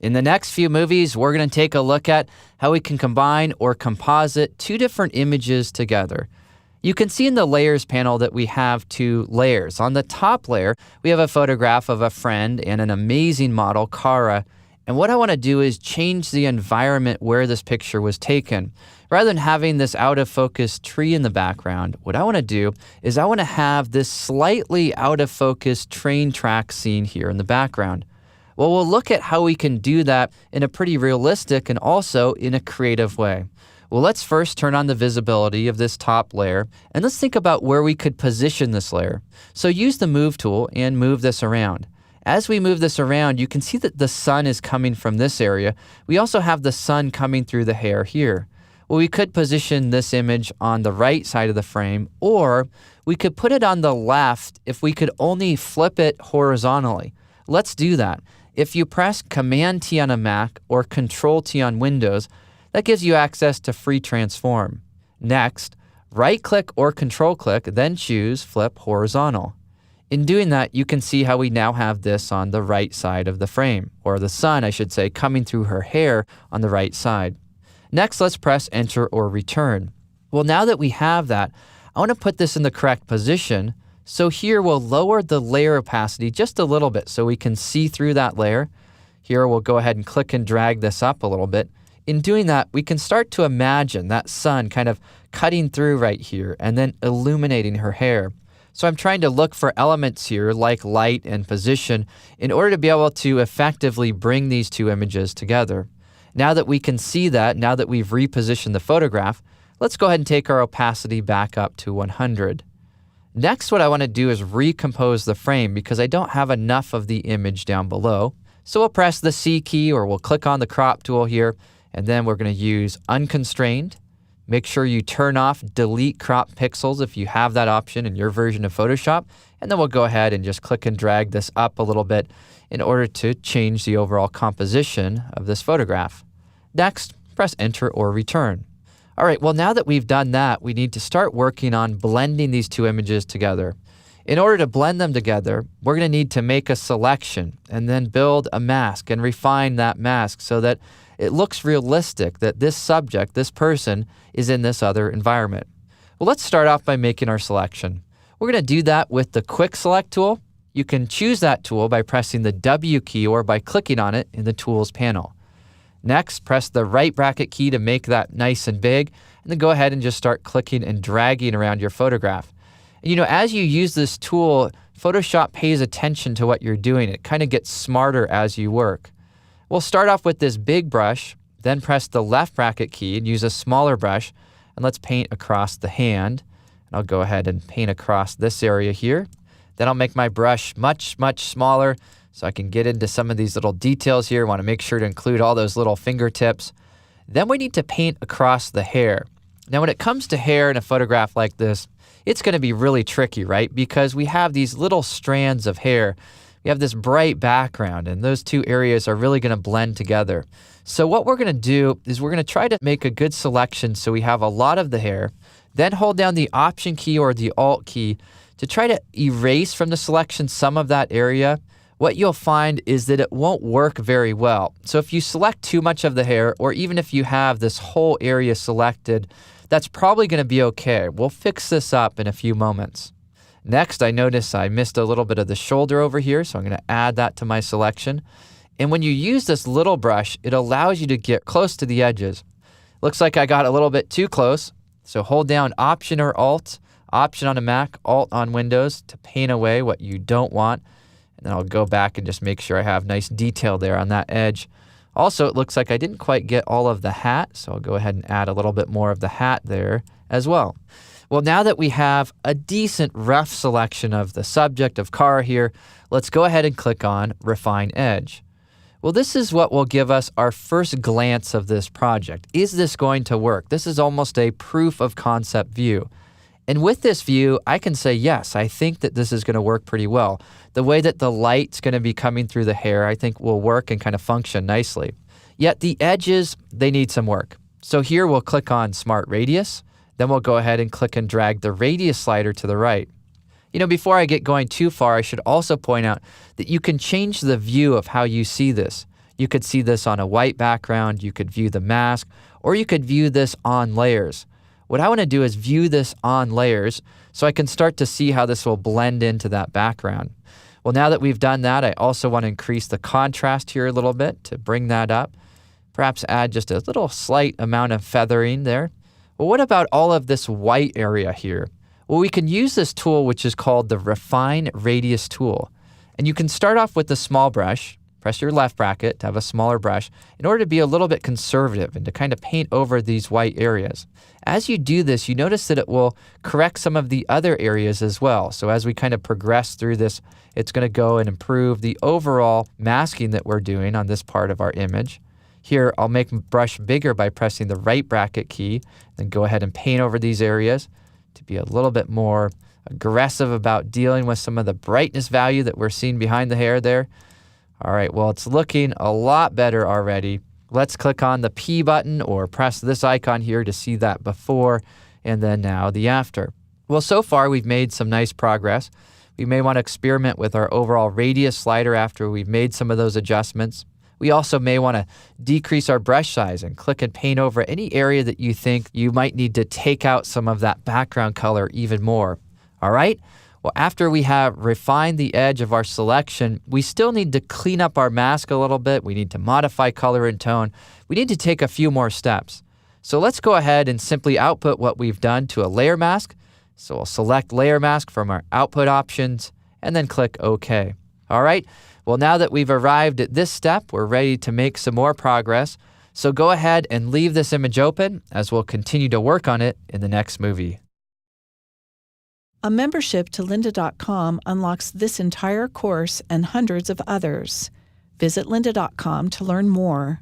In the next few movies, we're going to take a look at how we can combine or composite two different images together. You can see in the Layers panel that we have two layers. On the top layer, we have a photograph of a friend and an amazing model, Kara. And what I want to do is change the environment where this picture was taken. Rather than having this out-of-focus tree in the background, what I want to do is I want to have this slightly out-of-focus train track scene here in the background. Well, we'll look at how we can do that in a pretty realistic and also in a creative way. Well, let's first turn on the visibility of this top layer, and let's think about where we could position this layer. So use the Move tool and move this around. As we move this around, you can see that the sun is coming from this area. We also have the sun coming through the hair here. Well, we could position this image on the right side of the frame, or we could put it on the left if we could only flip it horizontally. Let's do that. If you press Command-T on a Mac or Control-T on Windows, that gives you access to Free Transform. Next, right-click or control-click, then choose Flip Horizontal. In doing that, you can see how we now have this on the right side of the frame, or the sun, I should say, coming through her hair on the right side. Next, let's press Enter or Return. Well, now that we have that, I want to put this in the correct position. So here we'll lower the layer opacity just a little bit so we can see through that layer. Here we'll go ahead and click and drag this up a little bit. In doing that, we can start to imagine that sun kind of cutting through right here and then illuminating her hair. So I'm trying to look for elements here like light and position in order to be able to effectively bring these two images together. Now that we can see that, now that we've repositioned the photograph, let's go ahead and take our opacity back up to 100. Next, what I want to do is recompose the frame because I don't have enough of the image down below. So we'll press the C key or we'll click on the crop tool here, and then we're going to use unconstrained. Make sure you turn off delete crop pixels if you have that option in your version of Photoshop, and then we'll go ahead and just click and drag this up a little bit in order to change the overall composition of this photograph. Next, press Enter or Return. All right, well, now that we've done that, we need to start working on blending these two images together. In order to blend them together, we're going to need to make a selection and then build a mask and refine that mask so that it looks realistic that this subject, this person, is in this other environment. Well, let's start off by making our selection. We're going to do that with the Quick Select tool. You can choose that tool by pressing the W key or by clicking on it in the Tools panel. Next, press the right bracket key to make that nice and big, and then go ahead and just start clicking and dragging around your photograph. And as you use this tool, Photoshop pays attention to what you're doing. It kind of gets smarter as you work. We'll start off with this big brush, then press the left bracket key and use a smaller brush, and let's paint across the hand. And I'll go ahead and paint across this area here. Then I'll make my brush much, much smaller so I can get into some of these little details here. I want to make sure to include all those little fingertips. Then we need to paint across the hair. Now, when it comes to hair in a photograph like this, it's going to be really tricky, right? Because we have these little strands of hair. We have this bright background, and those two areas are really going to blend together. So what we're going to do is we're going to try to make a good selection so we have a lot of the hair, then hold down the Option key or the Alt key to try to erase from the selection some of that area. What you'll find is that it won't work very well. So if you select too much of the hair, or even if you have this whole area selected, that's probably going to be okay. We'll fix this up in a few moments. Next, I notice I missed a little bit of the shoulder over here, so I'm going to add that to my selection. And when you use this little brush, it allows you to get close to the edges. Looks like I got a little bit too close, so hold down Option or Alt, Option on a Mac, Alt on Windows to paint away what you don't want. And then I'll go back and just make sure I have nice detail there on that edge. Also, it looks like I didn't quite get all of the hat, so I'll go ahead and add a little bit more of the hat there as well. Well, now that we have a decent rough selection of the subject of Kara here, let's go ahead and click on Refine Edge. Well, this is what will give us our first glance of this project. Is this going to work? This is almost a proof of concept view. And with this view, I can say, yes, I think that this is going to work pretty well. The way that the light's going to be coming through the hair, I think will work and kind of function nicely. Yet the edges, they need some work. So here we'll click on Smart Radius. Then we'll go ahead and click and drag the radius slider to the right. Before I get going too far, I should also point out that you can change the view of how you see this. You could see this on a white background, you could view the mask, or you could view this on layers. What I want to do is view this on layers so I can start to see how this will blend into that background. Well, now that we've done that, I also want to increase the contrast here a little bit to bring that up. Perhaps add just a little slight amount of feathering there. Well, what about all of this white area here? Well, we can use this tool which is called the Refine Radius tool. And you can start off with the small brush, press your left bracket to have a smaller brush in order to be a little bit conservative and to kind of paint over these white areas. As you do this, you notice that it will correct some of the other areas as well. So as we kind of progress through this, it's going to go and improve the overall masking that we're doing on this part of our image. Here, I'll make brush bigger by pressing the right bracket key, then go ahead and paint over these areas to be a little bit more aggressive about dealing with some of the brightness value that we're seeing behind the hair there. All right, well, it's looking a lot better already. Let's click on the P button or press this icon here to see that before and then now the after. Well, so far we've made some nice progress. We may want to experiment with our overall radius slider after we've made some of those adjustments. We also may want to decrease our brush size and click and paint over any area that you think you might need to take out some of that background color even more. All right? Well, after we have refined the edge of our selection, we still need to clean up our mask a little bit. We need to modify color and tone. We need to take a few more steps. So let's go ahead and simply output what we've done to a layer mask. So we'll select layer mask from our output options and then click OK. All right. Well, now that we've arrived at this step, we're ready to make some more progress. So go ahead and leave this image open as we'll continue to work on it in the next movie. A membership to lynda.com unlocks this entire course and hundreds of others. Visit lynda.com to learn more.